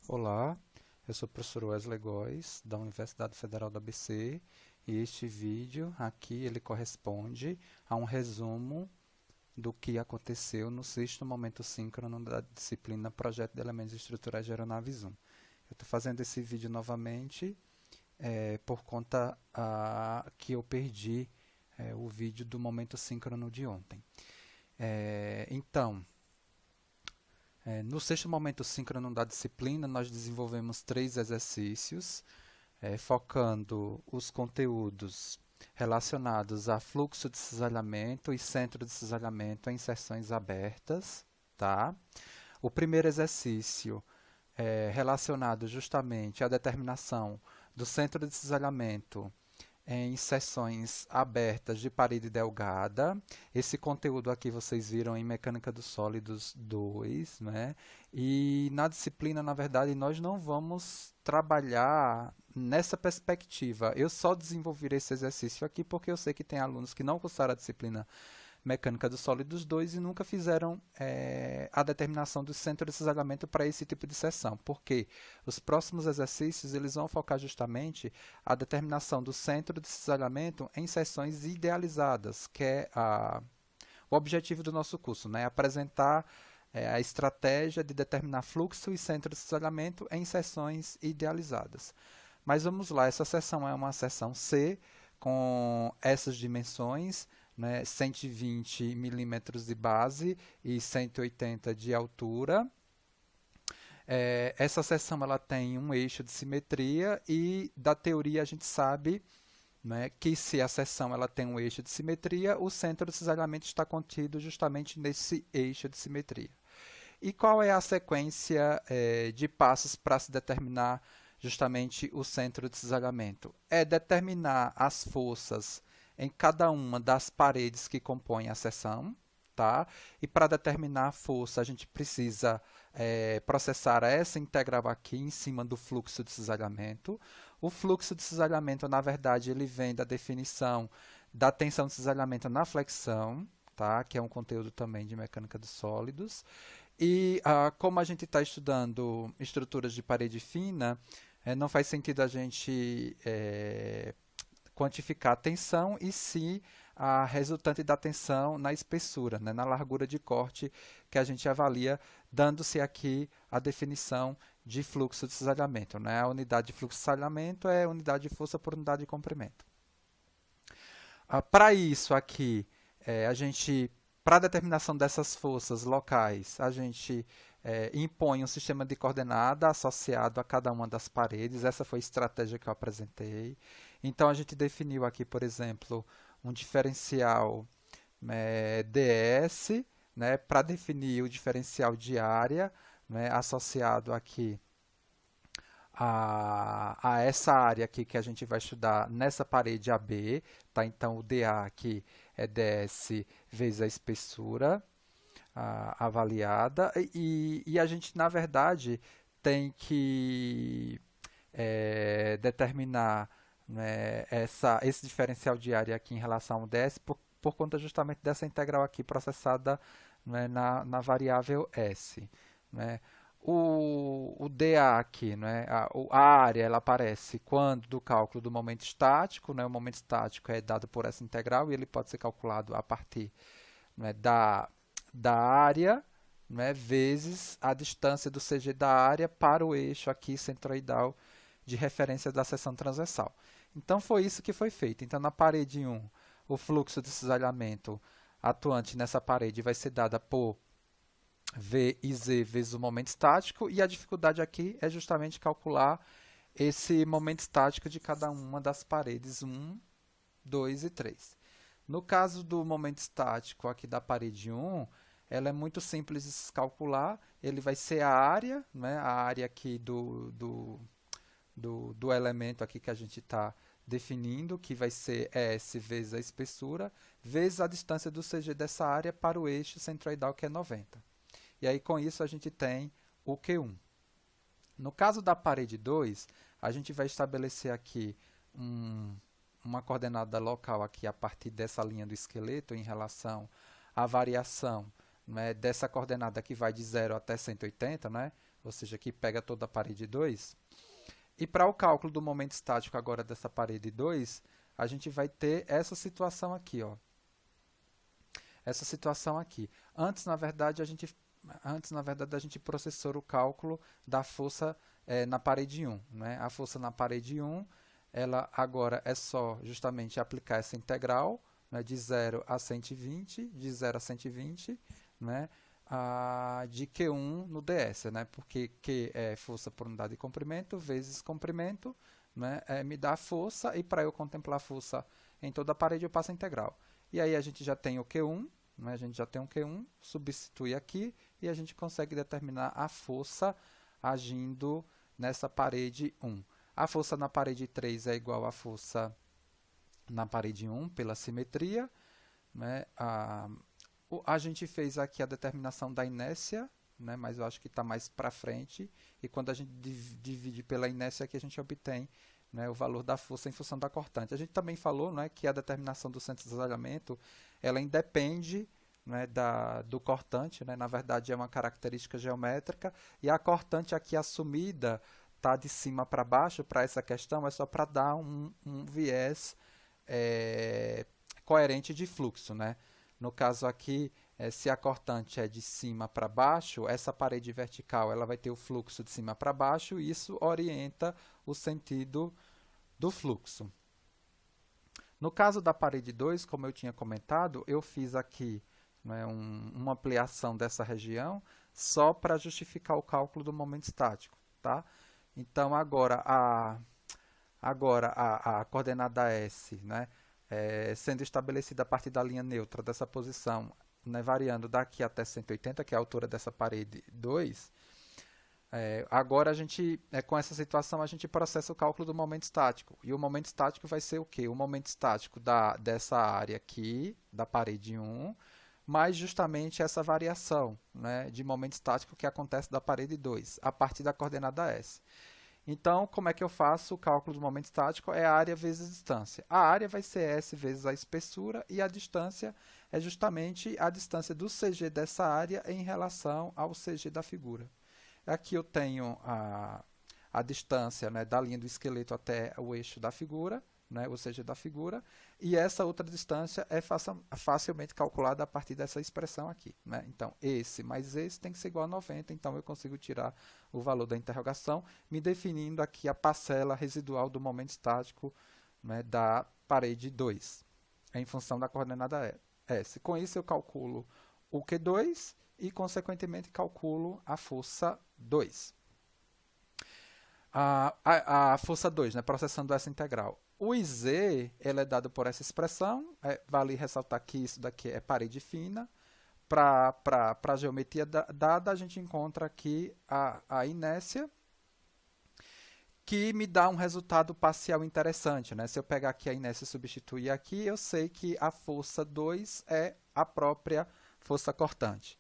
Olá, eu sou o professor Wesley Góes, da Universidade Federal do ABC, e este vídeo aqui ele corresponde a um resumo do que aconteceu no sexto momento síncrono da disciplina Projeto de Elementos Estruturais de Aeronaves 1. Eu estou fazendo esse vídeo novamente por conta que eu perdi o vídeo do momento síncrono de ontem. No sexto momento síncrono da disciplina, nós desenvolvemos 3 exercícios, focando os conteúdos relacionados a fluxo de cisalhamento e centro de cisalhamento em seções abertas. Tá? O primeiro exercício é relacionado justamente à determinação do centro de cisalhamento em seções abertas de parede delgada. Esse conteúdo aqui vocês viram em Mecânica dos Sólidos 2, né? E na disciplina, na verdade, nós não vamos trabalhar nessa perspectiva. Eu só desenvolvi esse exercício aqui porque eu sei que tem alunos que não cursaram a disciplina Mecânica dos Sólidos 2 e nunca fizeram a determinação do centro de cisalhamento para esse tipo de seção, porque os próximos exercícios eles vão focar justamente a determinação do centro de cisalhamento em seções idealizadas, que é o objetivo do nosso curso, né? Apresentar a estratégia de determinar fluxo e centro de cisalhamento em seções idealizadas. Mas vamos lá, essa seção é uma seção C, com essas dimensões, né, 120 milímetros de base e 180 de altura. Essa seção ela tem um eixo de simetria e da teoria a gente sabe, né, que se a seção ela tem um eixo de simetria, o centro de cisalhamento está contido justamente nesse eixo de simetria. E qual é a sequência de passos para se determinar justamente o centro de cisalhamento? É determinar as forças em cada uma das paredes que compõem a seção, tá? E para determinar a força, a gente precisa processar essa integral aqui em cima do fluxo de cisalhamento. O fluxo de cisalhamento, na verdade, ele vem da definição da tensão de cisalhamento na flexão, tá? Que é um conteúdo também de mecânica dos sólidos. E como a gente está estudando estruturas de parede fina, não faz sentido a gente quantificar a tensão e sim a resultante da tensão na espessura, né, na largura de corte que a gente avalia, dando-se aqui a definição de fluxo de cisalhamento. Né? A unidade de fluxo de cisalhamento é a unidade de força por unidade de comprimento. Para isso aqui, para a determinação dessas forças locais, a gente impõe um sistema de coordenada associado a cada uma das paredes. Essa foi a estratégia que eu apresentei. Então, a gente definiu aqui, por exemplo, um diferencial ds, né, para definir o diferencial de área, né, associado aqui a essa área aqui que a gente vai estudar nessa parede AB. Tá? Então, o dA aqui é ds vezes a espessura avaliada. E a gente, na verdade, tem que determinar, né, esse diferencial de área aqui em relação ao ds por conta justamente dessa integral aqui processada, né, na variável s. Né. O dA aqui, né, a área, ela aparece quando do cálculo do momento estático. Né, o momento estático é dado por essa integral e ele pode ser calculado a partir, né, da área, né, vezes a distância do CG da área para o eixo aqui centroidal de referência da seção transversal. Então, foi isso que foi feito. Então, na parede 1, o fluxo de cisalhamento atuante nessa parede vai ser dada por V e Z vezes o momento estático, e a dificuldade aqui é justamente calcular esse momento estático de cada uma das paredes 1, 2 e 3. No caso do momento estático aqui da parede 1, ela é muito simples de se calcular. Ele vai ser a área, né, a área aqui do elemento aqui que a gente está definindo, que vai ser S vezes a espessura, vezes a distância do CG dessa área para o eixo centroidal, que é 90. E aí, com isso, a gente tem o Q1. No caso da parede 2, a gente vai estabelecer aqui uma coordenada local aqui a partir dessa linha do esqueleto em relação à variação, né, dessa coordenada que vai de 0 até 180, né, ou seja, que pega toda a parede 2. E para o cálculo do momento estático agora dessa parede 2, a gente vai ter essa situação aqui, ó. Essa situação aqui. Antes, na verdade, a gente processou o cálculo da força na parede 1. Né? A força na parede 1, ela agora é só justamente aplicar essa integral, né, de 0 a 120, de 0 a 120, né, de Q1 no ds, né, porque Q é força por unidade de comprimento, vezes comprimento, né, me dá força, e para eu contemplar a força em toda a parede eu passo a integral. E aí a gente já tem o Q1, né, a gente já tem um Q1, substitui aqui, e a gente consegue determinar a força agindo nessa parede 1. A força na parede 3 é igual à força na parede 1 pela simetria. Né? A gente fez aqui a determinação da inércia, né? Mas eu acho que está mais para frente. E quando a gente divide pela inércia, aqui a gente obtém, né, o valor da força em função da cortante. A gente também falou, né, que a determinação do centro de desalhamento ela independe, né, do cortante, né? Na verdade é uma característica geométrica, e a cortante aqui assumida está de cima para baixo para essa questão, é só para dar um viés coerente de fluxo. Né? No caso aqui, se a cortante é de cima para baixo, essa parede vertical ela vai ter o fluxo de cima para baixo, e isso orienta o sentido do fluxo. No caso da parede 2, como eu tinha comentado, eu fiz aqui, né, uma ampliação dessa região só para justificar o cálculo do momento estático. Tá? Então, agora a coordenada S, né, sendo estabelecida a partir da linha neutra dessa posição, né, variando daqui até 180, que é a altura dessa parede 2, agora a gente, com essa situação, a gente processa o cálculo do momento estático. E o momento estático vai ser o quê? O momento estático dessa área aqui, da parede 1, mais justamente essa variação, né, de momento estático que acontece da parede 2, a partir da coordenada S. Então, como é que eu faço o cálculo do momento estático? É a área vezes a distância. A área vai ser S vezes a espessura, e a distância é justamente a distância do CG dessa área em relação ao CG da figura. Aqui eu tenho a distância, né, da linha do esqueleto até o eixo da figura, né, o CG da figura, e essa outra distância é facilmente calculada a partir dessa expressão aqui. Né? Então, esse mais esse tem que ser igual a 90, então eu consigo tirar o valor da interrogação, me definindo aqui a parcela residual do momento estático, né, da parede 2, em função da coordenada S. Com isso eu calculo o Q2 e, consequentemente, calculo a força 2. A força 2, né, processando essa integral. O IZ ele é dado por essa expressão, vale ressaltar que isso daqui é parede fina. Para a geometria dada, a gente encontra aqui a inércia, que me dá um resultado parcial interessante. Né? Se eu pegar aqui a inércia e substituir aqui, eu sei que a força 2 é a própria força cortante.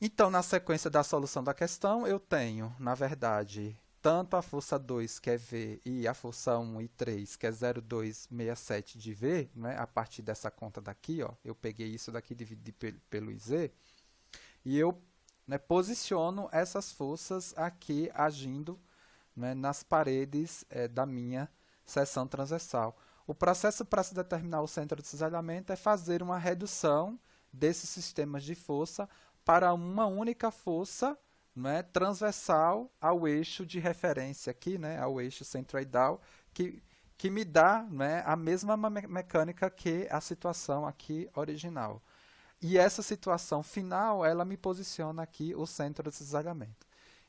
Então, na sequência da solução da questão, eu tenho, na verdade, tanto a força 2, que é V, e a força 1 e 3, que é 0,267 de V, né, a partir dessa conta daqui, ó, eu peguei isso daqui e dividi pelo IZ, e eu, né, posiciono essas forças aqui agindo, né, nas paredes da minha seção transversal. O processo para se determinar o centro de cisalhamento é fazer uma redução desses sistemas de força para uma única força, né, transversal ao eixo de referência aqui, né, ao eixo centroidal, que me dá, né, a mesma mecânica que a situação aqui original. E essa situação final, ela me posiciona aqui o centro de cisalhamento.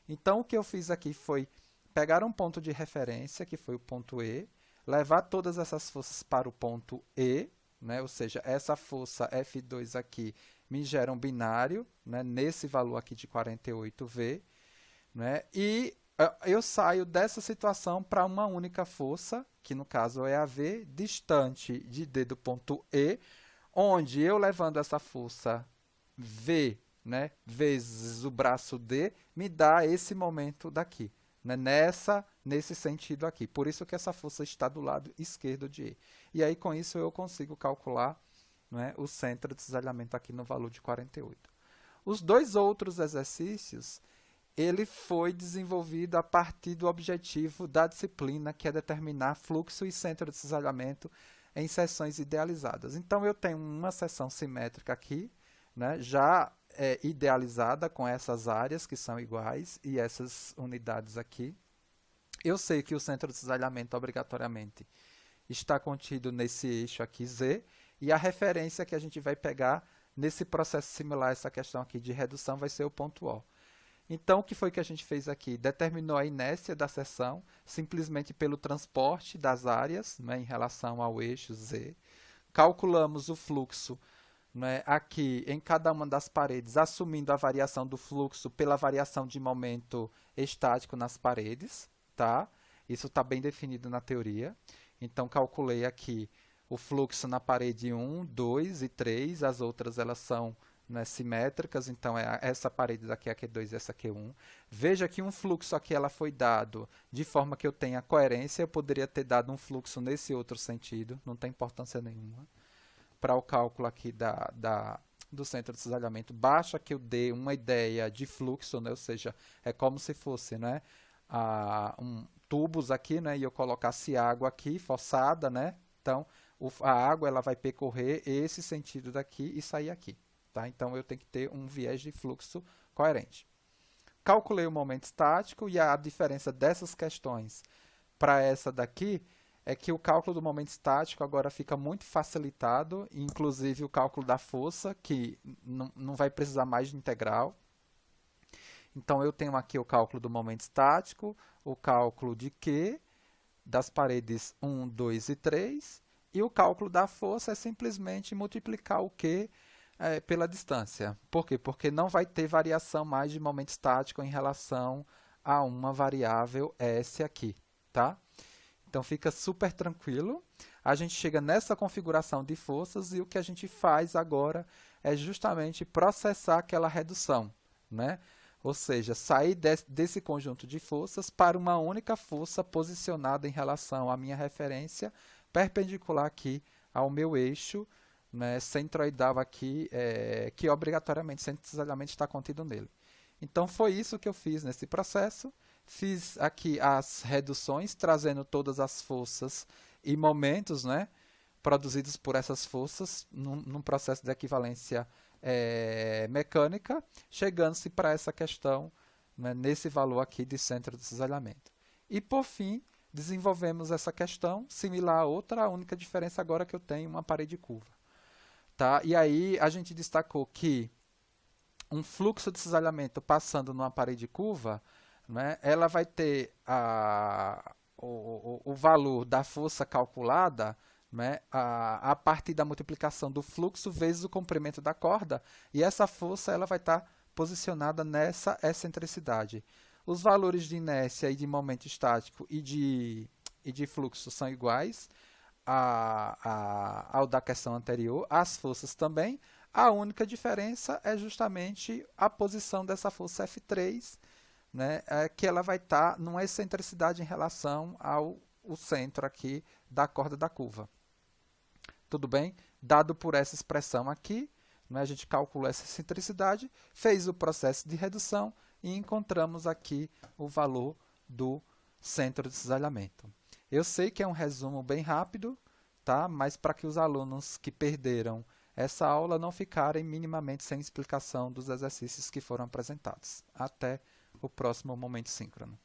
Então, o que eu fiz aqui foi pegar um ponto de referência, que foi o ponto E, levar todas essas forças para o ponto E, né, ou seja, essa força F2 aqui me gera um binário, né, nesse valor aqui de 48V, né, e eu saio dessa situação para uma única força, que no caso é a V, distante de D do ponto E, onde eu levando essa força V, né, vezes o braço D, me dá esse momento daqui, né, nesse sentido aqui. Por isso que essa força está do lado esquerdo de E. E aí, com isso, eu consigo calcular, né, o centro de cisalhamento aqui no valor de 48. Os dois outros exercícios, ele foi desenvolvido a partir do objetivo da disciplina, que é determinar fluxo e centro de cisalhamento em seções idealizadas. Então, eu tenho uma seção simétrica aqui, né, já idealizada com essas áreas que são iguais e essas unidades aqui. Eu sei que o centro de cisalhamento obrigatoriamente está contido nesse eixo aqui Z, e a referência que a gente vai pegar nesse processo similar a essa questão aqui de redução vai ser o ponto O. Então, o que foi que a gente fez aqui? Determinou a inércia da seção simplesmente pelo transporte das áreas, né, em relação ao eixo Z. Calculamos o fluxo, né, aqui em cada uma das paredes, assumindo a variação do fluxo pela variação de momento estático nas paredes. Tá? Isso está bem definido na teoria. Então, calculei aqui o fluxo na parede 1, 2 e 3. As outras elas são, né, simétricas, então essa parede daqui é Q2 e essa Q1. Veja que um fluxo aqui ela foi dado de forma que eu tenha coerência. Eu poderia ter dado um fluxo nesse outro sentido, não tem importância nenhuma. Para o cálculo aqui do centro de cisalhamento, basta que eu dê uma ideia de fluxo, né? Ou seja, é como se fosse, né, tubos aqui, né, e eu colocasse água aqui, forçada, né? Então, a água ela vai percorrer esse sentido daqui e sair aqui. Tá? Então, eu tenho que ter um viés de fluxo coerente. Calculei o momento estático e a diferença dessas questões para essa daqui é que o cálculo do momento estático agora fica muito facilitado, inclusive o cálculo da força, que não vai precisar mais de integral. Então, eu tenho aqui o cálculo do momento estático, o cálculo de Q, das paredes 1, 2 e 3, e o cálculo da força é simplesmente multiplicar o Q pela distância. Por quê? Porque não vai ter variação mais de momento estático em relação a uma variável S aqui. Tá? Então, fica super tranquilo. A gente chega nessa configuração de forças e o que a gente faz agora é justamente processar aquela redução, né? Ou seja, sair desse conjunto de forças para uma única força posicionada em relação à minha referência, perpendicular aqui ao meu eixo, né, centroidal aqui, que obrigatoriamente o centro de cisalhamento está contido nele. Então, foi isso que eu fiz nesse processo. Fiz aqui as reduções, trazendo todas as forças e momentos, né, produzidos por essas forças num processo de equivalência mecânica, chegando-se para essa questão, né, nesse valor aqui de centro de cisalhamento. E, por fim, desenvolvemos essa questão similar a outra, a única diferença agora é que eu tenho uma parede curva. Tá? E aí a gente destacou que um fluxo de cisalhamento passando numa parede curva, né, ela vai ter o valor da força calculada, né, a partir da multiplicação do fluxo vezes o comprimento da corda, e essa força ela vai estar posicionada nessa excentricidade. Os valores de inércia e de momento estático e de fluxo são iguais ao da questão anterior, as forças também. A única diferença é justamente a posição dessa força F3, né, que ela vai estar numa excentricidade em relação ao centro aqui da corda da curva. Tudo bem? Dado por essa expressão aqui, né, a gente calculou essa excentricidade, fez o processo de redução e encontramos aqui o valor do centro de cisalhamento. Eu sei que é um resumo bem rápido, tá? Mas para que os alunos que perderam essa aula não ficarem minimamente sem explicação dos exercícios que foram apresentados. Até o próximo momento síncrono.